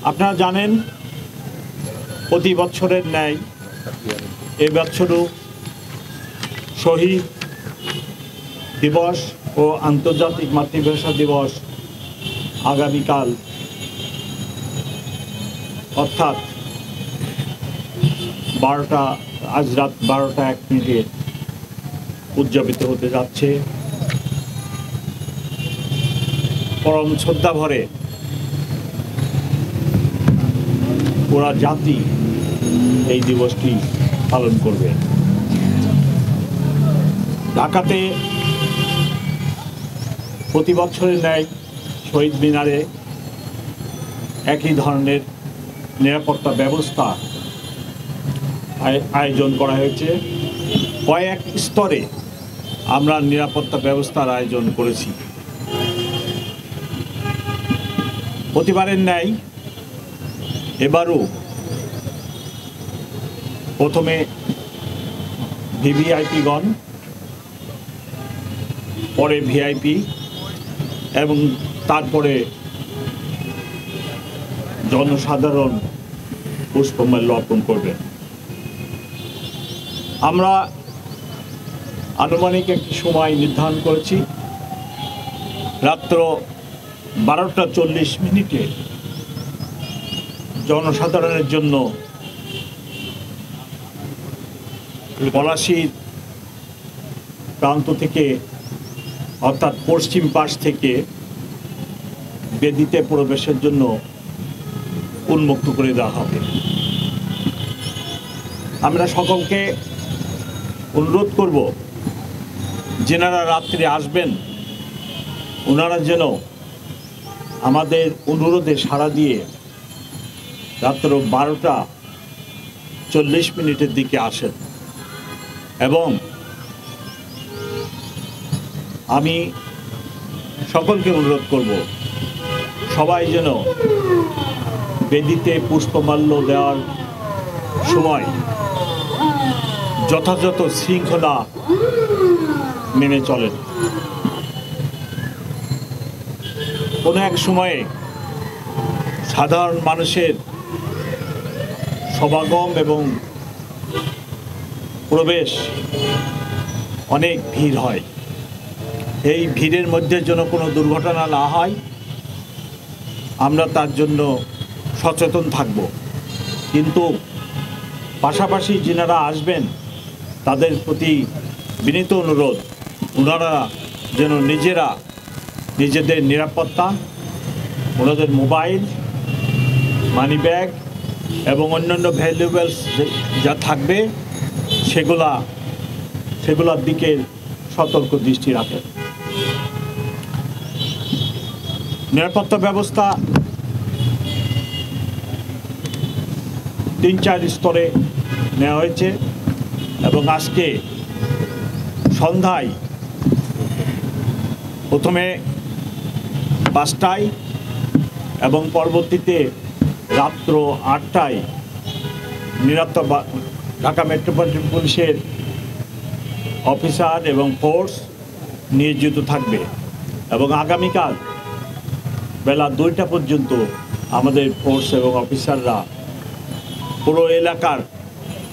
আপনারা জানেন প্রতি বছরের ন্যায় এ বছরও শহীদ দিবস ও আন্তর্জাতিক মাতৃভাষা দিবস আগামীকাল অর্থাৎ আজ রাত 12:01 উদযাপিত হতে যাচ্ছে। পরম শ্রদ্ধা ভরে পুরা জাতি এই দিবসটি পালন করবে। ঢাকাতে প্রতি বছরের ন্যায় শহীদ মিনারে একই ধরনের নিরাপত্তা ব্যবস্থা আয়োজন করা হয়েছে। কয়েক স্তরে আমরা নিরাপত্তা ব্যবস্থার আয়োজন করেছি। প্রতিবারের ন্যায় এবারও প্রথমে ভিভিআইপিগণ, পরে ভিআইপি এবং তারপরে জনসাধারণ পুষ্পমাল্য অর্পণ করবেন। আমরা আনুমানিক একটি সময় নির্ধারণ করেছি। রাত্র 12:40 জনসাধারণের জন্য পলাশীর প্রান্ত থেকে অর্থাৎ পশ্চিম পাশ থেকে বেদিতে প্রবেশের জন্য উন্মুক্ত করে দেওয়া হবে। আমরা সকলকে অনুরোধ করব, যেনারা রাত্রে আসবেন ওনারা যেন আমাদের অনুরোধে সাড়া দিয়ে রাত্র 12:40 দিকে আসেন। এবং আমি সকলকে অনুরোধ করব, সবাই যেন বেদিতে পুষ্পমাল্য দেওয়ার সময় যথাযথ শৃঙ্খলা মেনে চলেন। কোনো এক সময়ে সাধারণ মানুষের সমাগম এবং প্রবেশ অনেক ভিড় হয়। এই ভিড়ের মধ্যে যেন কোনো দুর্ঘটনা না হয় আমরা তার জন্য সচেতন থাকব। কিন্তু পাশাপাশি যিনারা আসবেন তাদের প্রতি বিনীত অনুরোধ, ওনারা যেন নিজেদের নিরাপত্তা, ওনাদের মোবাইল, মানি ব্যাগ এবং অন্যান্য ভ্যালুয়েবলস যা থাকবে সেগুলোর দিকে সতর্ক দৃষ্টি রাখেন। নিরাপত্তা ব্যবস্থা 3-4 স্তরে নেওয়া হয়েছে এবং আজকে সন্ধ্যায় প্রথমে 5টায় এবং পরবর্তীতে রাত্র 8টায় ঢাকা মেট্রোপলিটন পুলিশের অফিসার এবং ফোর্স নিয়োজিত থাকবে এবং আগামীকাল বেলা 2টা পর্যন্ত আমাদের ফোর্স এবং অফিসাররা পুরো এলাকার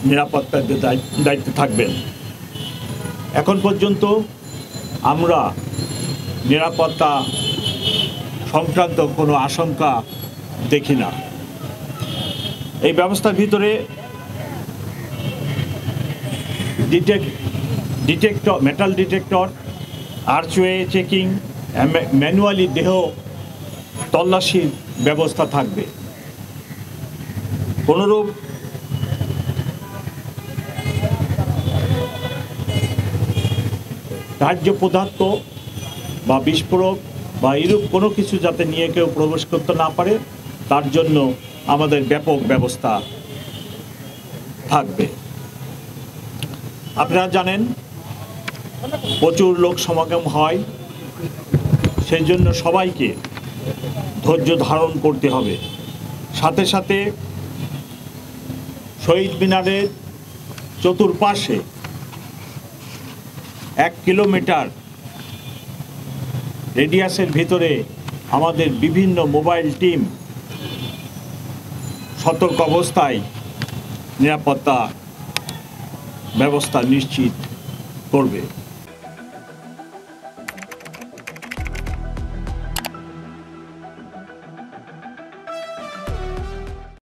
নিরাপত্তার দায়িত্বে থাকবেন। এখন পর্যন্ত আমরা নিরাপত্তা সংক্রান্ত কোনো আশঙ্কা দেখি না। এই ব্যবস্থার ভিতরে metal detector, archway checking, manually দেহ তল্লাশির ব্যবস্থা থাকবে। কোনোরূপ দাহ্য পদার্থ বা বিস্ফোরক বা এরূপ কোনো কিছু যাতে নিয়ে কেউ প্রবেশ করতে না পারে তার জন্য আমাদের ব্যাপক ব্যবস্থা থাকবে। আপনারা জানেন প্রচুর লোক সমাগম হয়, সেই জন্য সবাইকে ধৈর্য ধারণ করতে হবে। সাথে সাথে শহীদ মিনারের চতুর্পাশে 1 কিলোমিটার রেডিয়াসের ভিতরে আমাদের বিভিন্ন মোবাইল টিম সতর্ক অবস্থায় নিরাপত্তা ব্যবস্থা নিশ্চিত করবে।